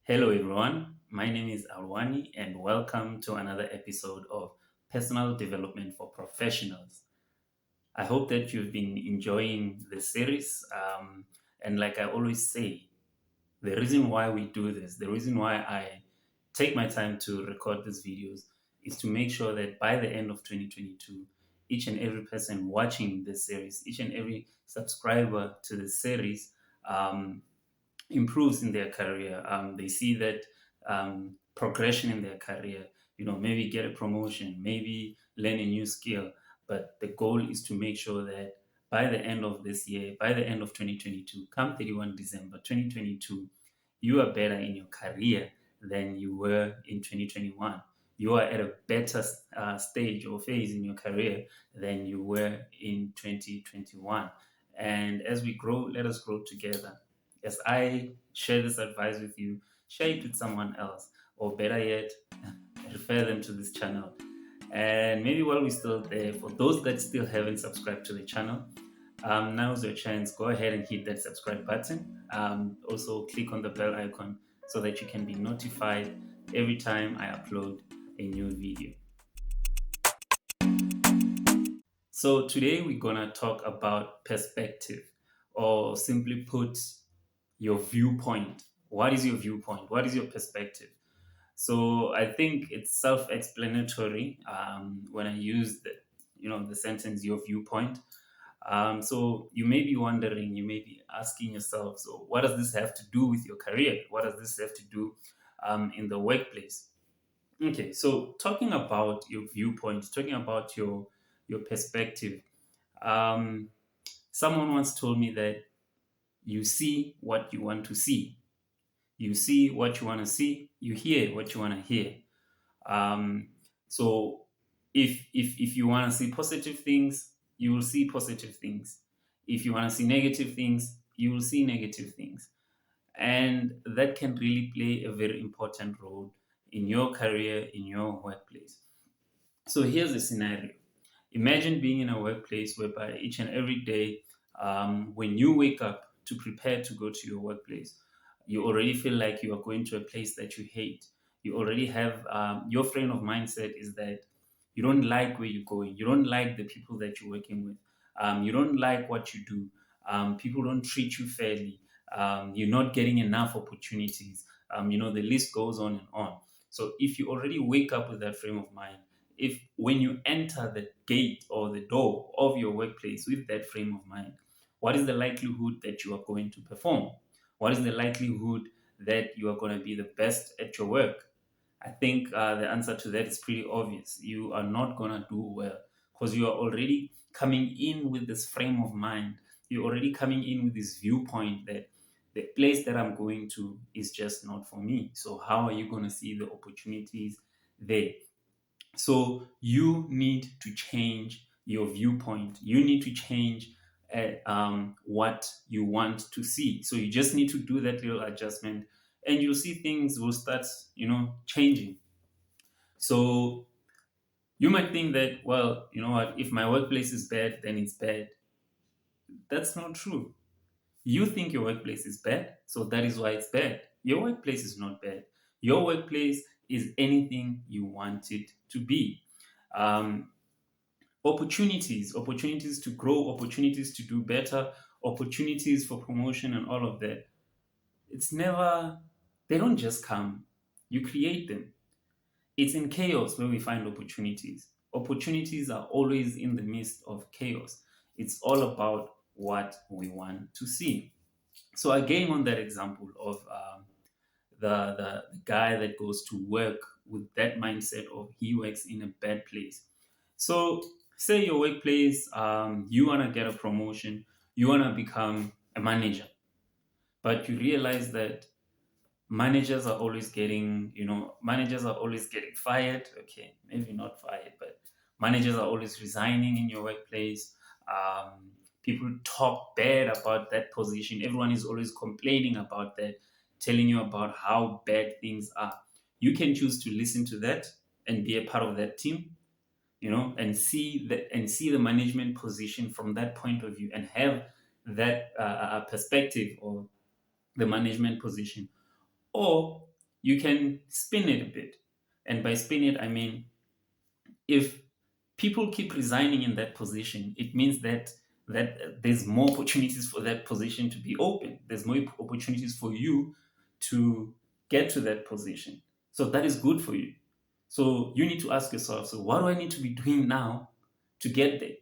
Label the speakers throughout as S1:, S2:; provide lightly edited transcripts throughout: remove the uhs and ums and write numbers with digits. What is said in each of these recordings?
S1: Hello, everyone. My name is Alwani, and welcome to another episode of Personal Development for Professionals. I hope that you've been enjoying the series. And like I always say, the reason why we do this, the reason why I take my time to record these videos is to make sure that by the end of 2022, each and every person watching this series, each and every subscriber to the series, um, improves in their career. They see that progression in their career, maybe get a promotion, maybe learn a new skill. But the goal is to make sure that by the end of this year, by the end of 2022, come 31 December 2022, you are better in your career than you were in 2021. You are at a better stage or phase in your career than you were in 2021. And as we grow, let us grow together. As I share this advice with you, share it with someone else, or better yet, refer them to this channel. And maybe while we're still there, for those that still haven't subscribed to the channel, now's your chance. Go ahead and hit that subscribe button. Also, click on the bell icon so that you can be notified every time I upload a new video. So, today we're gonna talk about perspective, or simply put, your viewpoint. What is your viewpoint? What is your perspective? So I think it's self-explanatory when I use the sentence "your viewpoint." So you may be wondering, you may be asking yourself, so what does this have to do with your career? What does this have to do in the workplace? Okay, so talking about your viewpoint, talking about your perspective. Um, Someone once told me that you see what you want to see. You see what you want to see. You hear what you want to hear. Um, so if you want to see positive things, you will see positive things. If you want to see negative things, you will see negative things. And that can really play a very important role in your career, in your workplace. So here's a scenario. Imagine being in a workplace whereby each and every day, when you wake up to prepare to go to your workplace, you already feel like you are going to a place that you hate. You already have your frame of mindset is that you don't like where you're going. You don't like the people that you're working with. You don't like what you do. People don't treat you fairly. You're not getting enough opportunities. The list goes on and on. So if you already wake up with that frame of mind, if when you enter the gate or the door of your workplace with that frame of mind, what is the likelihood that you are going to perform? What is the likelihood that you are going to be the best at your work? I think the answer to that is pretty obvious. You are not going to do well because you are already coming in with this frame of mind. You're already coming in with this viewpoint that the place that I'm going to is just not for me. So, how are you going to see the opportunities there? So you need to change your viewpoint. You need to change what you want to see. So you just need to do that little adjustment, and you'll see things will start, changing. So you might think that, well, you know what? If my workplace is bad, then it's bad. That's not true. You think your workplace is bad, so that is why it's bad. Your workplace is not bad. Your workplace is anything you want it to be. Um, opportunities to grow, opportunities to do better, opportunities for promotion, and all of that. It's never, they don't just come, you create them. It's in chaos where we find opportunities. Opportunities are always in the midst of chaos. It's all about what we want to see. So, again, on that example of the guy that goes to work with that mindset of he works in a bad place. So, say your workplace, you want to get a promotion, you want to become a manager, but you realize that managers are always getting fired. Okay, maybe not fired, but managers are always resigning in your workplace. People talk bad about that position. Everyone is always complaining about that, telling you about how bad things are. You can choose to listen to that and be a part of that team, and see the management position from that point of view and have that perspective of the management position. Or you can spin it a bit. And by spin it, I mean, if people keep resigning in that position, it means that there's more opportunities for that position to be open. There's more opportunities for you to get to that position. So that is good for you. So you need to ask yourself, so what do I need to be doing now to get there?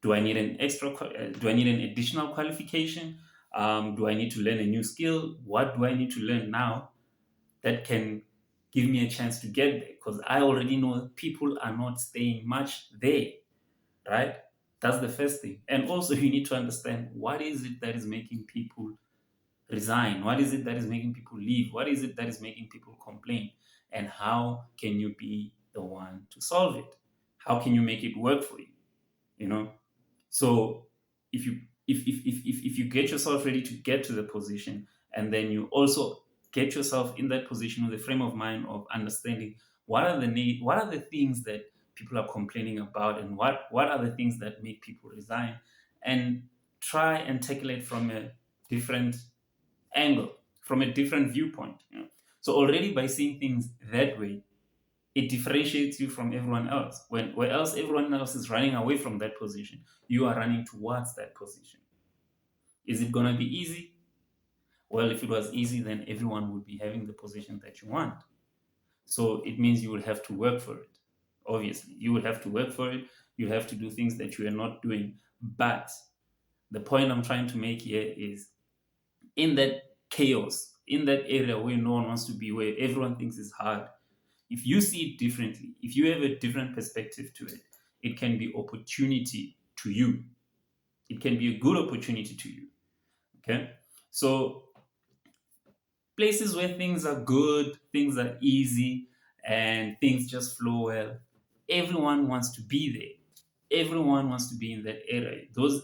S1: Do I need an do I need an additional qualification? Do I need to learn a new skill? What do I need to learn now that can give me a chance to get there? Because I already know people are not staying much there, right? That's the first thing. And also, you need to understand what is it that is making people resign? What is it that is making people leave? What is it that is making people complain? And how can you be the one to solve it? How can you make it work for you? You know, so if you if you get yourself ready to get to the position, and then you also get yourself in that position with a frame of mind of understanding what are the things that people are complaining about, and what are the things that make people resign, and try and tackle it from a different angle, from a different viewpoint. So already by seeing things that way, it differentiates you from everyone else. When where else everyone else is running away from that position, you are running towards that position. Is it gonna be easy? Well, if it was easy, then everyone would be having the position that you want. So it means you will have to work for it. Obviously, you will have to work for it. You have to do things that you are not doing. But the point I'm trying to make here is, in that chaos, in that area where no one wants to be, where everyone thinks it's hard, if you see it differently, if you have a different perspective to it, it can be opportunity to you. It can be a good opportunity to you. Okay. So places where things are good, things are easy, and things just flow well, everyone wants to be there. Everyone wants to be in that area. Those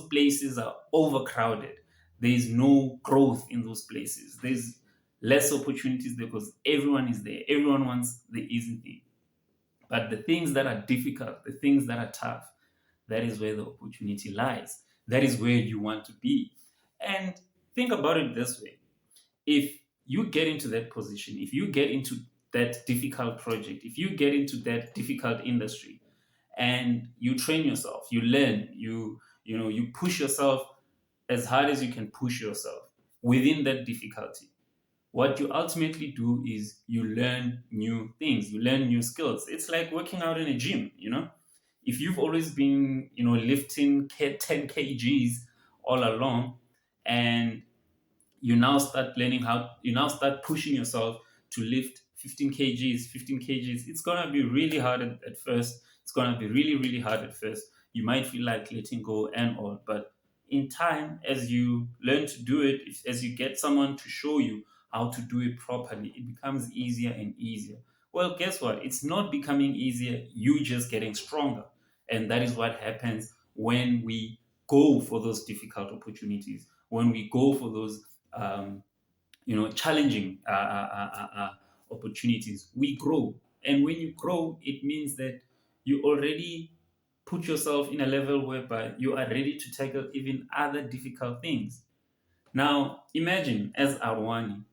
S1: places are overcrowded. There is no growth in those places. There's less opportunities there because everyone is there. Everyone wants the easy thing. But the things that are difficult, the things that are tough, that is where the opportunity lies. That is where you want to be. And think about it this way: if you get into that position, if you get into that difficult project, if you get into that difficult industry, and you train yourself, you learn, you push yourself as hard as you can push yourself within that difficulty, what you ultimately do is you learn new things, you learn new skills. It's like working out in a gym. If you've always been lifting 10 kgs all along, and you now start pushing yourself to lift 15 kgs. It's gonna be really hard at first. It's gonna be really, really hard at first. You might feel like letting go and all, but in time, as you learn to do it, as you get someone to show you how to do it properly, it becomes easier and easier. Well, guess what? It's not becoming easier, you just getting stronger. And that is what happens when we go for those difficult opportunities, when we go for those um, challenging opportunities. We grow, and when you grow, it means that you already put yourself in a level whereby you are ready to tackle even other difficult things. Now, imagine as Arwani,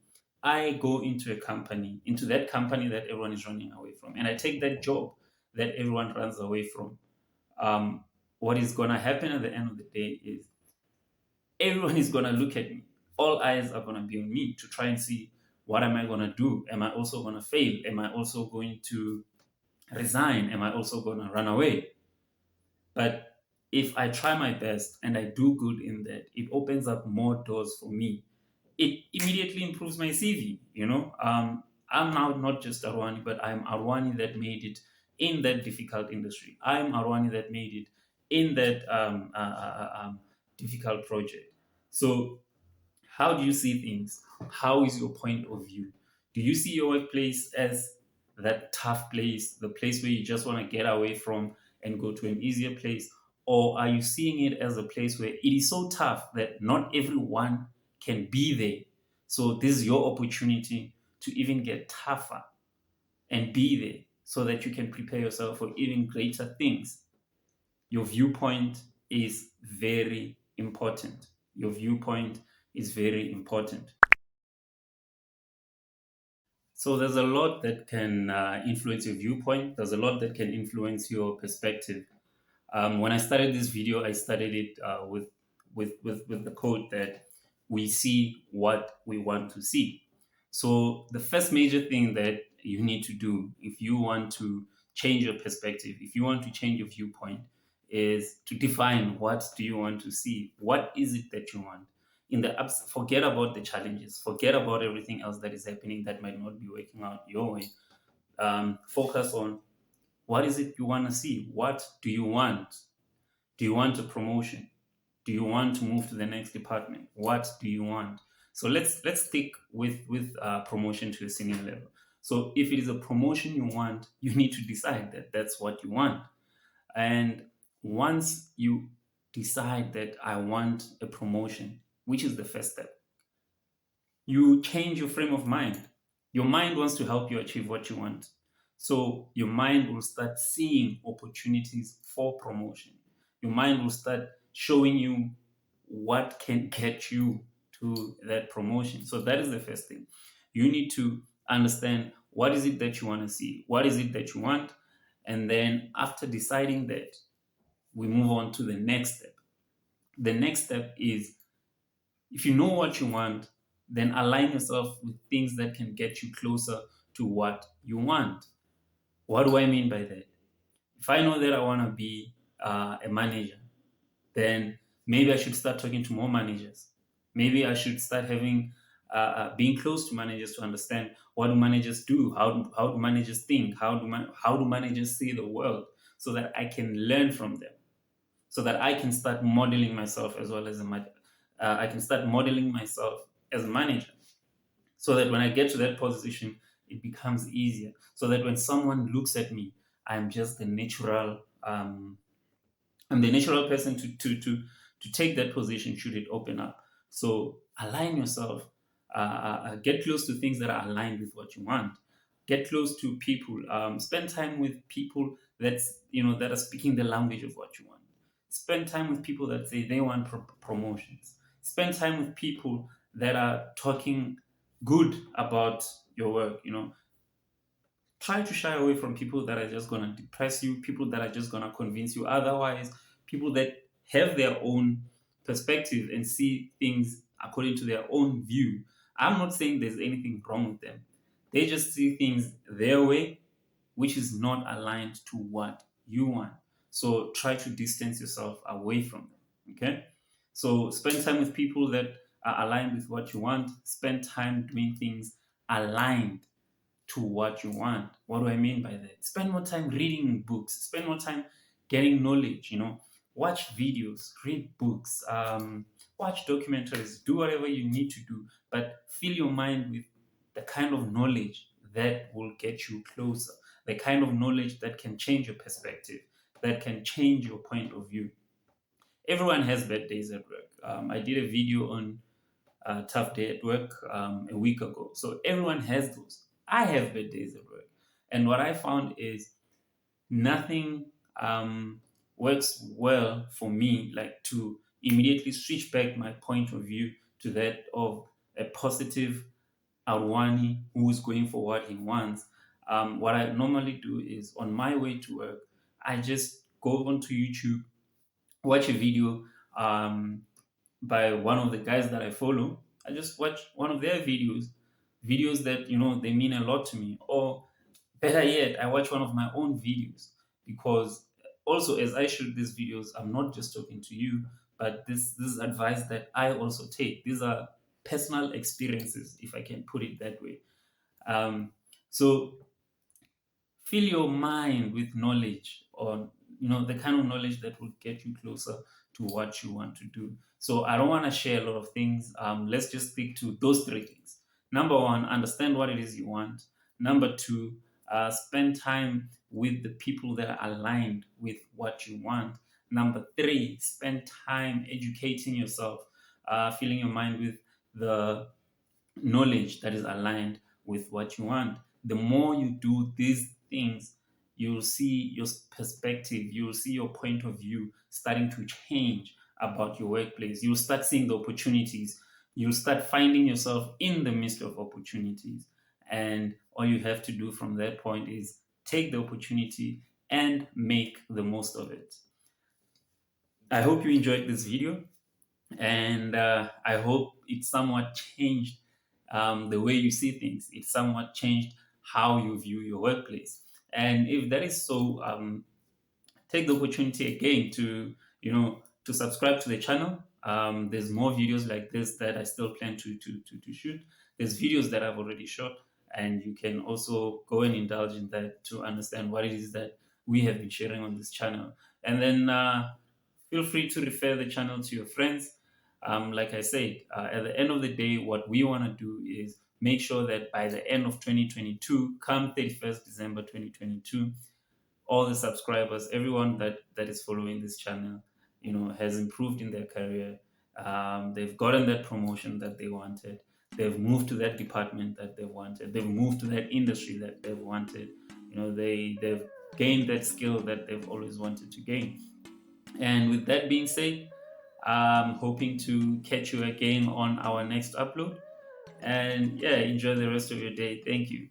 S1: I go into a company, into that company that everyone is running away from, and I take that job that everyone runs away from. Um, what is going to happen at the end of the day is everyone is going to look at me. All eyes are going to be on me to try and see, what am I going to do? Am I also going to fail? Am I also going to resign? Am I also going to run away? But if I try my best and I do good in that, it opens up more doors for me. It immediately improves my CV. I'm now not just Arwani, but I'm Arwani that made it in that difficult industry. I'm Arwani that made it in that difficult project. So how do you see things? How is your point of view? Do you see your workplace as that tough place, the place where you just want to get away from and go to an easier place? Or are you seeing it as a place where it is so tough that not everyone can be there? So this is your opportunity to even get tougher and be there so that you can prepare yourself for even greater things. Your viewpoint is very important. Your viewpoint is very important. So there's a lot that can influence your viewpoint. There's a lot that can influence your perspective. When I started this video, I started it with the quote that we see what we want to see. So the first major thing that you need to do if you want to change your perspective, if you want to change your viewpoint, is to define what do you want to see. What is it that you want? Forget about the challenges. Forget about everything else that is happening that might not be working out your way. Focus on what is it you want to see. What do you want? Do you want a promotion? Do you want to move to the next department? What do you want? So let's stick with promotion to a senior level. So if it is a promotion you want, you need to decide that that's what you want. And once you decide that I want a promotion, which is the first step, you change your frame of mind. Your mind wants to help you achieve what you want. So your mind will start seeing opportunities for promotion. Your mind will start showing you what can get you to that promotion. So that is the first thing. You need to understand what is it that you want to see, what is it that you want, and then after deciding that, we move on to the next step. The next step is, if you know what you want, then align yourself with things that can get you closer to what you want. What do I mean by that? If I know that I want to be a manager, then maybe I should start talking to more managers. Maybe I should start being close to managers to understand what do managers do, how do managers think, how do managers see the world, so that I can learn from them, so that I can start modeling myself as well as I can start modeling myself as a manager, so that when I get to that position, it becomes easier. So that when someone looks at me, I'm just the natural. I'm the natural person to take that position should it open up. So align yourself. Get close to things that are aligned with what you want. Get close to people. Spend time with people that are speaking the language of what you want. Spend time with people that say they want promotions. Spend time with people that are talking good about your work. Try to shy away from people that are just going to depress you, people that are just going to convince you otherwise, people that have their own perspective and see things according to their own view. I'm not saying there's anything wrong with them. They just see things their way, which is not aligned to what you want. So try to distance yourself away from them. Okay? So spend time with people that are aligned with what you want. Spend time doing things aligned to what you want. What do I mean by that? Spend more time reading books. Spend more time getting knowledge. Watch videos, read books, watch documentaries. Do whatever you need to do, but fill your mind with the kind of knowledge that will get you closer. The kind of knowledge that can change your perspective, that can change your point of view. Everyone has bad days at work. I did a video on a tough day at work a week ago. So everyone has those. I have bad days at work. And what I found is nothing works well for me like to immediately switch back my point of view to that of a positive Arwani who is going for what he wants. What I normally do is on my way to work, I just go onto YouTube, watch a video by one of the guys that I follow. I just watch one of their videos that they mean a lot to me. Or better yet, I watch one of my own videos, because also as I shoot these videos, I'm not just talking to you, but this is advice that I also take. These are personal experiences, if I can put it that way. Um, so fill your mind with knowledge, or the kind of knowledge that will get you closer to what you want to do. So I don't want to share a lot of things. Let's just stick to those three things. Number one, understand what it is you want. Number two, spend time with the people that are aligned with what you want. Number three, spend time educating yourself, filling your mind with the knowledge that is aligned with what you want. The more you do these things, you'll see your perspective, you'll see your point of view starting to change about your workplace. You'll start seeing the opportunities, you'll start finding yourself in the midst of opportunities. And all you have to do from that point is take the opportunity and make the most of it. I hope you enjoyed this video, and I hope it somewhat changed the way you see things. It somewhat changed how you view your workplace. And if that is so, take the opportunity again to to subscribe to the channel. There's more videos like this that I still plan to shoot. There's videos that I've already shot, and you can also go and indulge in that to understand what it is that we have been sharing on this channel. And then feel free to refer the channel to your friends. Like I said, at the end of the day, what we want to do is make sure that by the end of 2022, come 31st December 2022, all the subscribers, everyone that is following this channel, has improved in their career. They've gotten that promotion that they wanted. They've moved to that department that they wanted. They've moved to that industry that they've wanted. They've gained that skill that they've always wanted to gain. And with that being said, I'm hoping to catch you again on our next upload. And yeah, enjoy the rest of your day. Thank you.